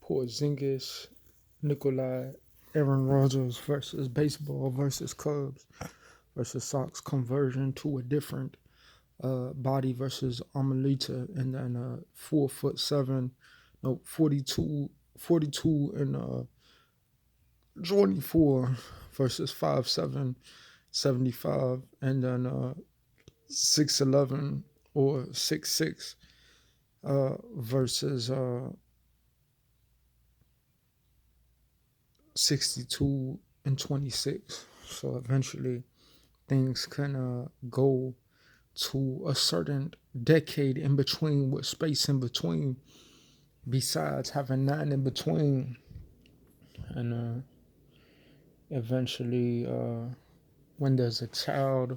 Porzingis, Nikolai, Aaron Rodgers versus baseball versus Cubs versus Sox conversion to a different body versus Amelita, and then 4'7", no 42 and 24 versus 5'7", 75, and then 6'11" or 6'6" versus 62 and 26. So eventually things can go to a certain decade in between, with space in between, besides having 9 in between. And eventually, when there's a child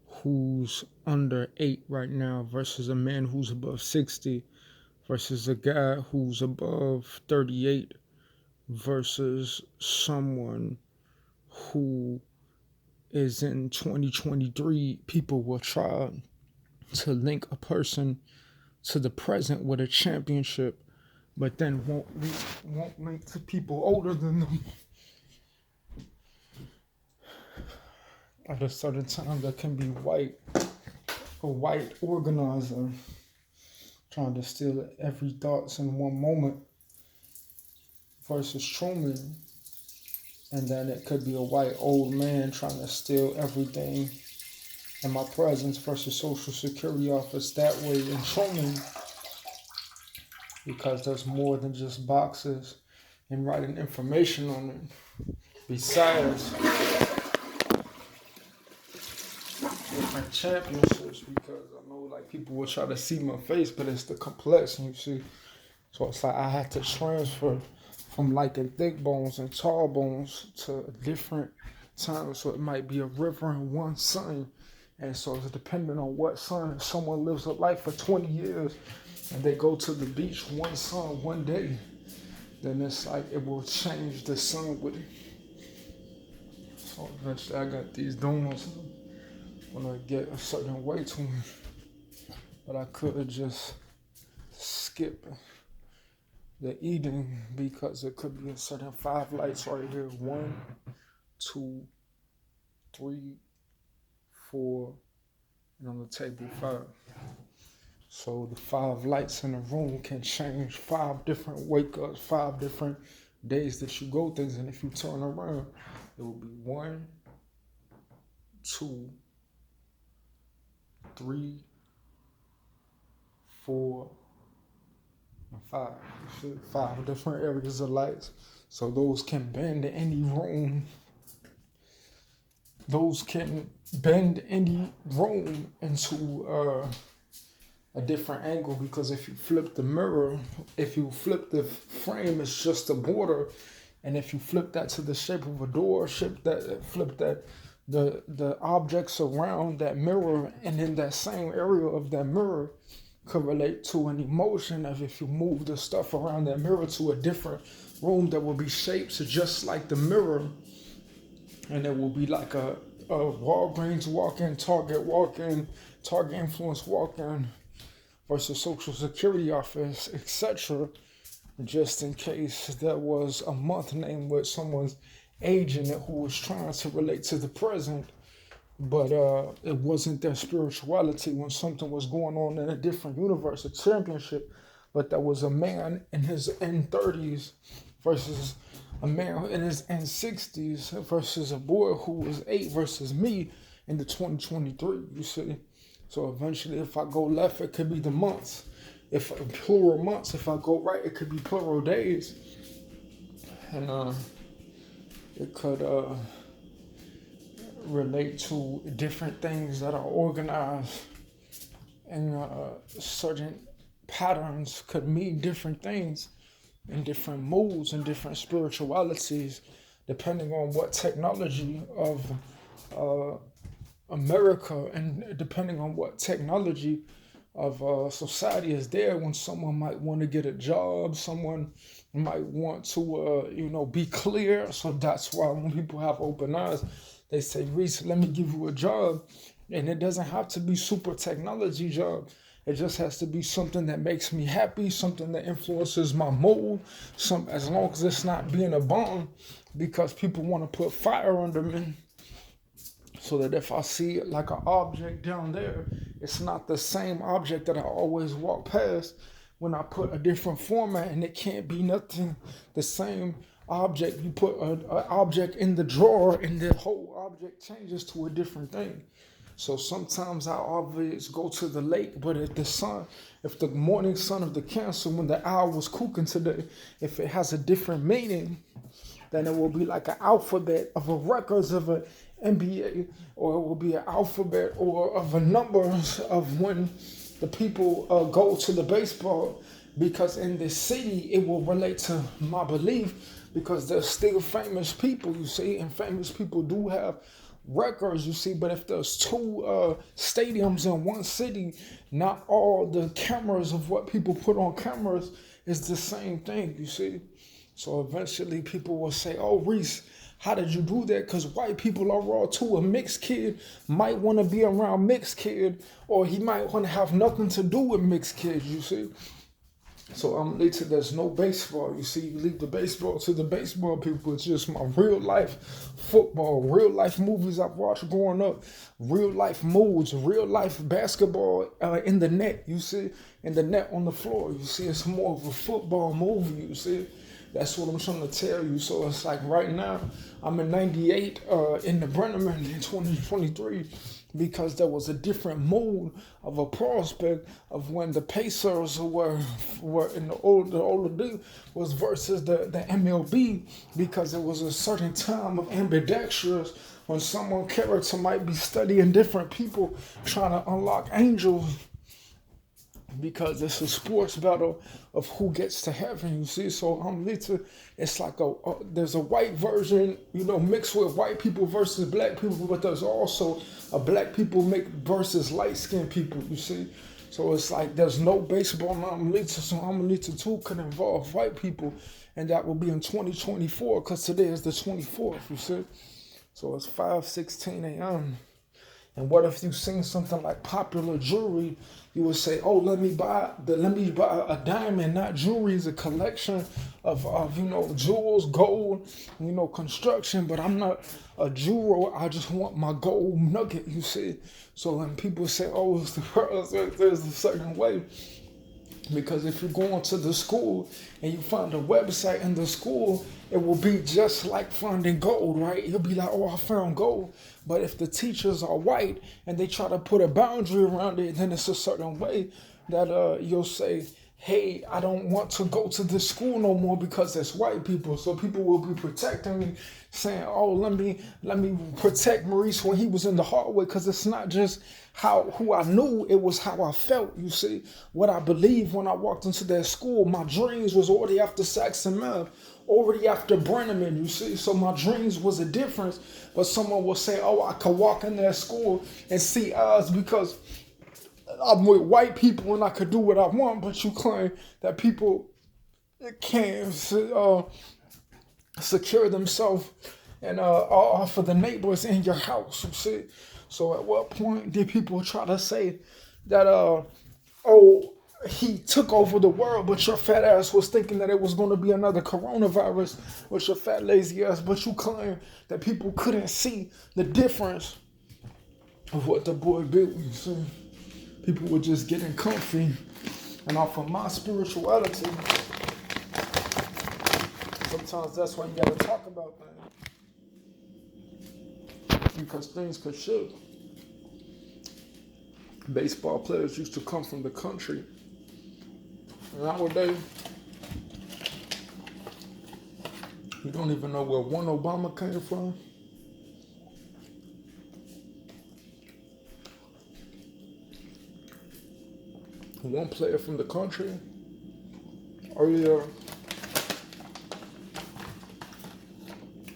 who's under 8 right now versus a man who's above 60 versus a guy who's above 38 versus someone who is in 2023, people will try to link a person to the present with a championship, but then won't link to people older than them. At a certain time, there can be a white organizer trying to steal every thoughts in one moment versus Truman, and then it could be a white old man trying to steal everything in my presence versus Social Security office that way in Truman, because there's more than just boxes and writing information on it. Besides different championships, because I know like people will try to see my face, but it's the complexion, you see. So it's like I had to transfer from liking thick bones and tall bones to a different time. So it might be a river and one sun. And so it's depending on what sun. If someone lives a life for 20 years and they go to the beach one sun one day, then it's like it will change the sun with it. So eventually I got these donuts when I get a certain way to them. But I could just skip the eating because it could be a certain 5 lights right here. 1, 2, 3, 4, and on the table 5. So the 5 lights in the room can change 5 different wake ups, 5 different days that you go things. And if you turn around, it will be 1, 2, 3, 4, and 5. 5 different areas of lights. So those can bend any room. Those can bend any room into a different angle, because if you flip the mirror, if you flip the frame, it's just a border. And if you flip that to the shape of a door, flip that the objects around that mirror, and in that same area of that mirror could relate to an emotion of if you move the stuff around that mirror to a different room that will be shaped just like the mirror, and it will be like a Walgreens walk-in, Target walk-in, Target influence walk-in versus Social Security office, etc. Just in case there was a month name with someone's age in it who was trying to relate to the present, but it wasn't their spirituality when something was going on in a different universe, a championship, but that was a man in his end 30s versus a man in his end 60s versus a boy who was 8 versus me in the 2023, you see. So eventually if I go left, it could be the months. If plural months, if I go right, it could be plural days. And it could relate to different things that are organized, and certain patterns could mean different things in different moods and different spiritualities, depending on what technology of America, and depending on what technology of society is there. When someone might want to get a job, someone might want to be clear. So that's why when people have open eyes, they say, Reese, let me give you a job. And it doesn't have to be super technology job. It just has to be something that makes me happy, something that influences my mood, as long as it's not being a bomb, because people want to put fire under me. So that if I see like an object down there, it's not the same object that I always walk past. When I put a different format, and it can't be nothing the same object. You put an object in the drawer and the whole object changes to a different thing. So sometimes I always go to the lake, but if the morning sun of the Cancer, when the owl was cooking today, if it has a different meaning, then it will be like an alphabet of a records of an NBA, or it will be an alphabet or of a numbers of when the people go to the baseball, because in the city it will relate to my belief, because there's still famous people, you see, and famous people do have records, you see. But if there's two stadiums in one city, not all the cameras of what people put on cameras is the same thing, you see. So eventually people will say, oh, Reese, how did you do that? Because white people are raw too. A mixed kid might want to be around mixed kid, or he might want to have nothing to do with mixed kids, you see. So I'm later, there's no baseball. You see, you leave the baseball to the baseball people. It's just my real life football, real life movies I've watched growing up, real life moods, real life basketball in the net, you see, in the net on the floor. You see, it's more of a football movie, you see. That's what I'm trying to tell you. So it's like right now, I'm in 98 in the Brenneman in 2023, because there was a different mood of a prospect of when the Pacers were in the older day was versus the MLB, because it was a certain time of ambidextrous when someone character might be studying different people trying to unlock angels, because it's a sports battle of who gets to heaven, you see. So I'm literally, it's like there's a white version, you know, mixed with white people versus black people, but there's also a black people versus light skinned people, you see. So it's like there's no baseball nominated, so nominated too could involve white people, and that will be in 2024, because today is the 24th, you see. So it's 5:16 a.m. And what if you seen something like popular jewelry? You would say, "Oh, let me buy a diamond, not jewelry. It's a collection of jewels, gold, construction. But I'm not a jeweler. I just want my gold nugget." You see. So when people say, "Oh, it's the pearls," there's a certain way. Because if you go into the school and you find a website in the school, it will be just like finding gold, right? You'll be like, "Oh, I found gold." But if the teachers are white and they try to put a boundary around it, then it's a certain way that you'll say, "Hey, I don't want to go to this school no more because it's white people." So people will be protecting me, saying, "Oh, let me protect Maurice when he was in the hallway," because it's not just who I knew, it was how I felt. You see, what I believed when I walked into that school. My dreams was already after Saxon Mouth, already after Brenneman. You see, so my dreams was a difference. But someone will say, "Oh, I could walk in that school and see odds because I'm with white people and I could do what I want," but you claim that people can't secure themselves and offer the neighbors in your house, you see. So at what point did people try to say that, oh, he took over the world, but your fat ass was thinking that it was going to be another coronavirus with your fat lazy ass, but you claim that people couldn't see the difference of what the boy built, you see. People were just getting comfy, and off of my spirituality, sometimes that's why you gotta talk about things, because things could shift. Baseball players used to come from the country. Nowadays, you don't even know where one Obama came from. One player from the country. Earlier,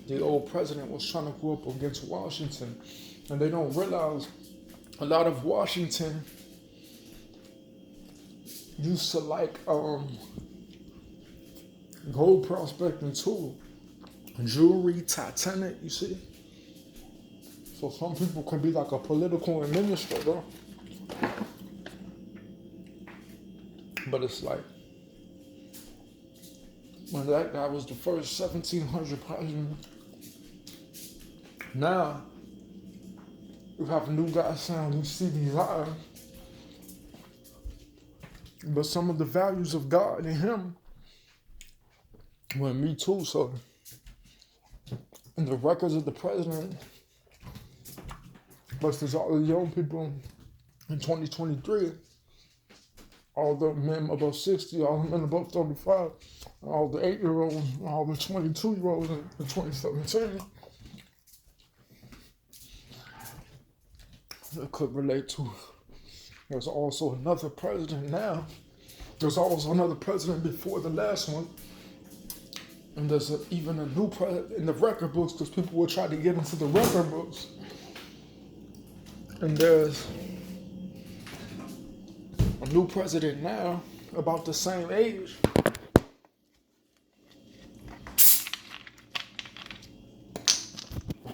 the old president was trying to go up against Washington, and they don't realize a lot of Washington used to like gold prospecting too, jewelry, Titanic, you see. So some people could be like a political administrator But it's like, when that guy was the first 1700 president, now you have a new guy saying you see these eyes, but some of the values of God in him were in me too. So in the records of the president versus all the young people in 2023, all the men above 60, all the men above 35, all the 8-year-olds, all the 22-year-olds in 2017, it could relate to. There's also another president now. There's also another president before the last one. And there's even a new president in the record books, because people will try to get into the record books. And there's a new president now, about the same age.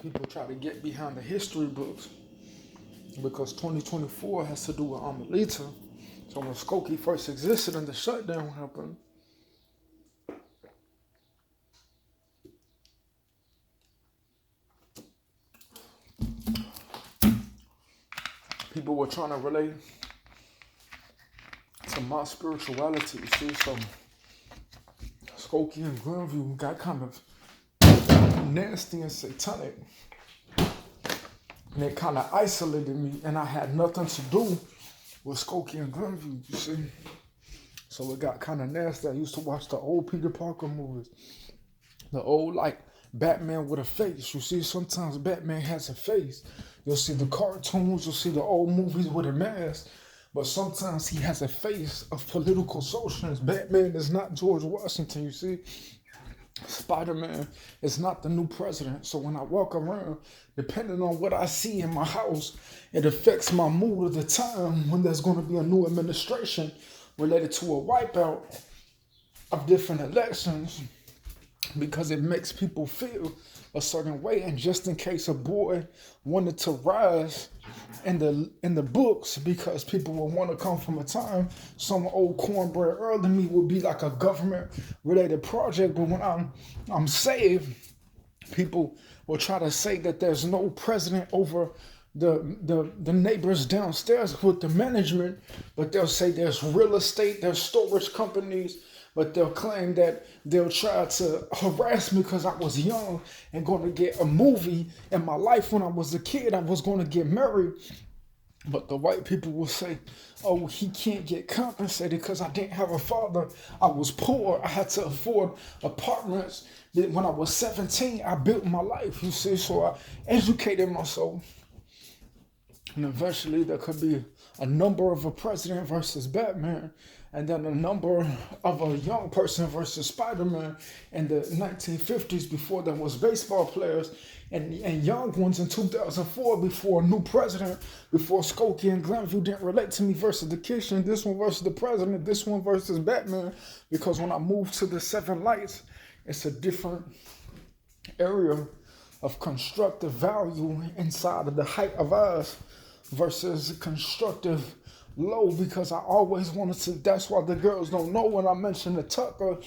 People try to get behind the history books, because 2024 has to do with Amelita. So when Skokie first existed and the shutdown happened, people were trying to relate to my spirituality. See, so Skokie and Grandview got kind of nasty and satanic. And it kind of isolated me, and I had nothing to do with Skokie and Glenview, you see. So it got kind of nasty. I used to watch the old Peter Parker movies, the old, like, Batman with a face. You see, sometimes Batman has a face. You'll see the cartoons, you'll see the old movies with a mask, but sometimes he has a face of political socialist. Batman is not George Washington, you see. Spider-Man is not the new president. So when I walk around, depending on what I see in my house, it affects my mood of the time when there's going to be a new administration related to a wipeout of different elections, because it makes people feel a certain way. And just in case a boy wanted to rise in the books, because people will want to come from a time, some old cornbread early me would be like a government related project. But when I'm saved, people will try to say that there's no president over the neighbors downstairs with the management, but they'll say there's real estate, there's storage companies, but they'll claim that they'll try to harass me because I was young and going to get a movie in my life. When I was a kid, I was going to get married. But the white people will say, oh, he can't get compensated because I didn't have a father. I was poor. I had to afford apartments. When I was 17, I built my life, you see. So I educated myself. And eventually there could be a number of a president versus Batman, and then a number of a young person versus Spider-Man in the 1950s, before there was baseball players, and young ones in 2004 before a new president, before Skokie and Glenview didn't relate to me versus the kitchen, this one versus the president, this one versus Batman, because when I moved to the Seven Lights, it's a different area of constructive value inside of the height of us versus constructive low, because I always wanted to. That's why the girls don't know when I mention the tucker,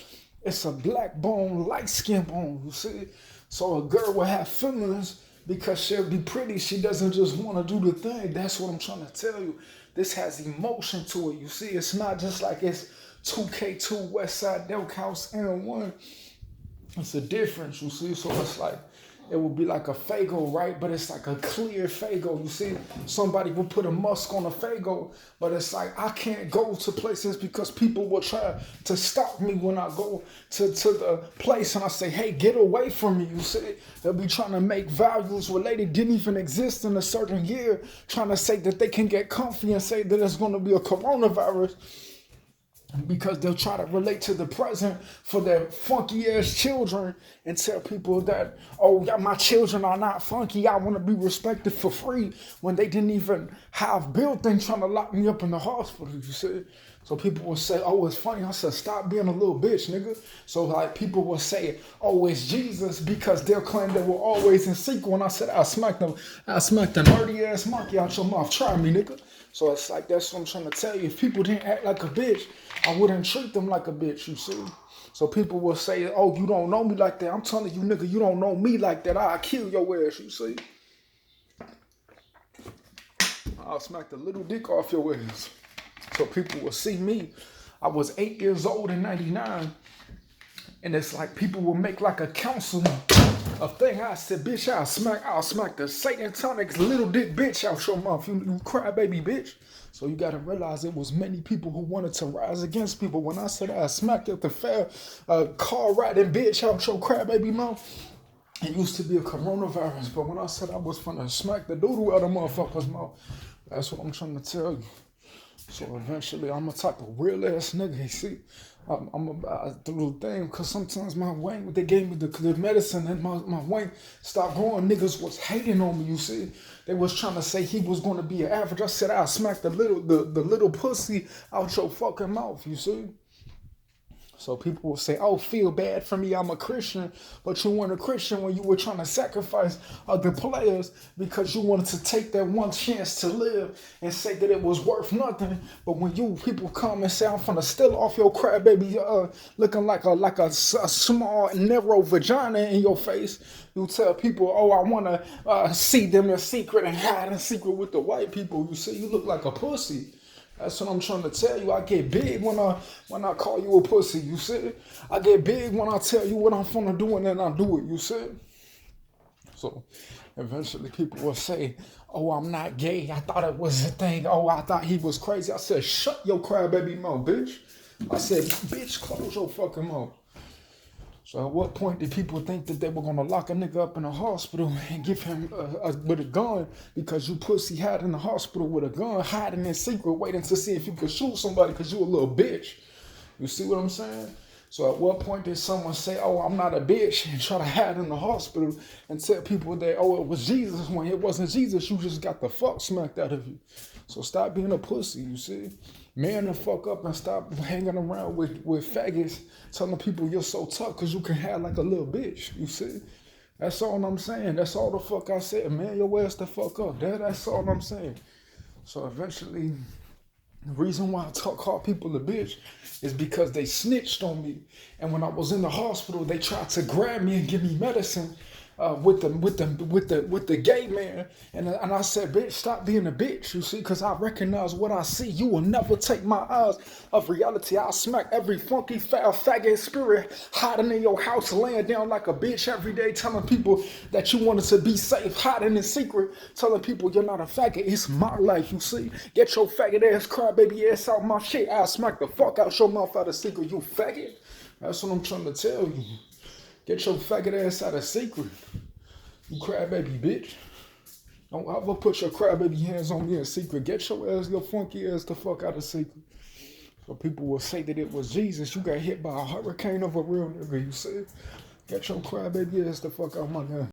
it's a black bone, light skin bone, you see. So a girl will have feelings because she'll be pretty. She doesn't just want to do the thing. That's what I'm trying to tell you. This has emotion to it, you see. It's not just like it's 2K2 Westside Delk House N1. It's a difference, you see. So it's like, it would be like a Faygo, right? But it's like a clear Faygo. You see, somebody will put a musk on a Faygo, but it's like I can't go to places because people will try to stop me when I go to the place and I say, hey, get away from me. You see, they'll be trying to make values related didn't even exist in a certain year, trying to say that they can get comfy and say that there's going to be a coronavirus, because they'll try to relate to the present for their funky ass children and tell people that, oh, yeah, my children are not funky, I want to be respected for free, when they didn't even have built things trying to lock me up in the hospital, you see. So people will say, oh, it's funny. I said, stop being a little bitch, nigga. So like people will say, oh, it's Jesus because they'll claim they were always in secret. When I said I smacked the nerdy ass monkey out your mouth. Try me, nigga. So it's like that's what I'm trying to tell you. If people didn't act like a bitch, I wouldn't treat them like a bitch, you see. So people will say, oh, you don't know me like that. I'm telling you, nigga, you don't know me like that. I'll kill your ass, you see. I'll smack the little dick off your ass. So people will see me. I was 8 years old in 99. And it's like people will make like a council a thing. I said, bitch, I'll smack the Satanic little dick bitch out your mouth. You crybaby bitch. So you gotta realize it was many people who wanted to rise against people. When I said I smacked up the fair car riding bitch out your crybaby mouth, it used to be a coronavirus. But when I said I was finna smack the doodle out of motherfucker's mouth, that's what I'm trying to tell you. So eventually, I'm a type of real ass nigga. You see, I'm about the little thing because sometimes my wing, they gave me the medicine and my wing stopped growing. Niggas was hating on me. You see, they was trying to say he was going to be an average. I said I smacked the little pussy out your fucking mouth. You see. So people will say, oh, feel bad for me, I'm a Christian, but you weren't a Christian when you were trying to sacrifice other players because you wanted to take that one chance to live and say that it was worth nothing. But when you people come and say, I'm finna steal off your crybaby, looking like a small, narrow vagina in your face, you tell people, oh, I want to see them in secret and hide in secret with the white people. You see, you look like a pussy. That's what I'm trying to tell you. I get big when I call you a pussy, you see? I get big when I tell you what I'm finna do and then I do it, you see? So eventually people will say, oh, I'm not gay. I thought it was a thing. Oh, I thought he was crazy. I said, shut your crybaby mouth, bitch. I said, bitch, close your fucking mouth. So at what point did people think that they were going to lock a nigga up in a hospital and give him with a gun because you pussy had in the hospital with a gun, hiding in secret, waiting to see if you could shoot somebody because you a little bitch? You see what I'm saying? So at what point did someone say, oh, I'm not a bitch, and try to hide in the hospital and tell people that, oh, it was Jesus, when it wasn't Jesus, you just got the fuck smacked out of you. So stop being a pussy, you see? Man the fuck up and stop hanging around with faggots telling people you're so tough because you can have like a little bitch, you see? That's all I'm saying. That's all the fuck I said. Man, your ass the fuck up. That's all I'm saying. So eventually, the reason why I call people a bitch is because they snitched on me. And when I was in the hospital, they tried to grab me and give me medicine with the gay man, and I said, bitch, stop being a bitch, you see, because I recognize what I see. You will never take my eyes of reality. I'll smack every funky, foul, faggot spirit hiding in your house, laying down like a bitch every day, telling people that you wanted to be safe, hiding in secret, telling people you're not a faggot. It's my life, you see. Get your faggot ass, crybaby ass out my shit. I'll smack the fuck out your mouth out of secret, you faggot. That's what I'm trying to tell you. Get your faggot ass out of secret. You crybaby bitch. Don't ever put your crybaby hands on me in secret. Get your ass, your funky ass the fuck out of secret. So people will say that it was Jesus. You got hit by a hurricane of a real nigga, you see? Get your crybaby ass the fuck out my gun.